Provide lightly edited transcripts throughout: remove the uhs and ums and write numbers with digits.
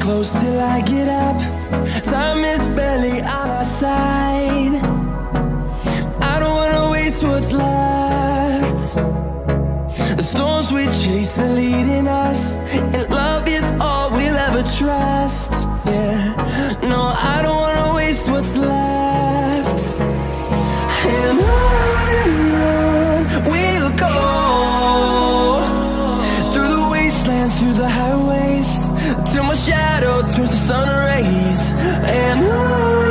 close till I get up. Time is barely on our side. I don't wanna waste what's left. The storms we chase are leading us, and love is all we'll ever trust. Yeah, no, I don't wanna waste what's left. And on we'll go, through the wastelands, through the highways, till my shadow turns to sun rays. And on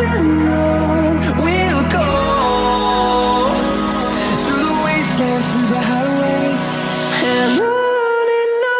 we'll go, through the wastelands, through the highways, and on we'll go.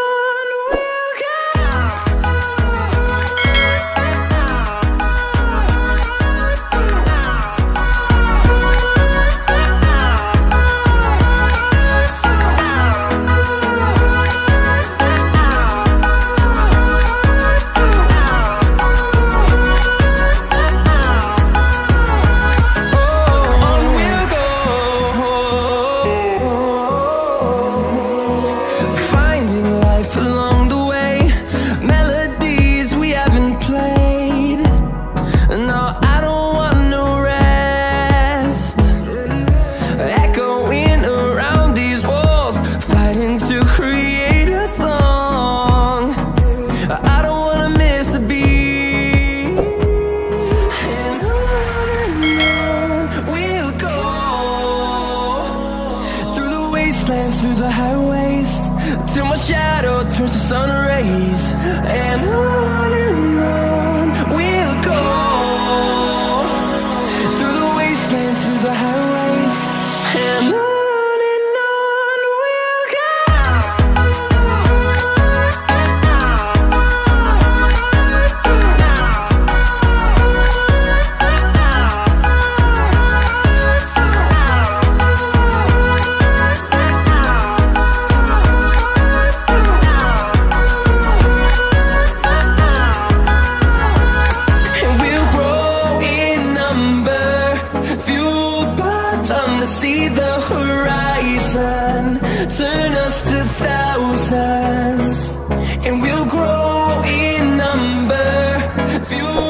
Through the highways, till my shadow turns to sun rays. And on we'll go, through the wastelands, through the highways, and on we'll go. See the horizon turn us to thousands, and we'll grow in number, fuel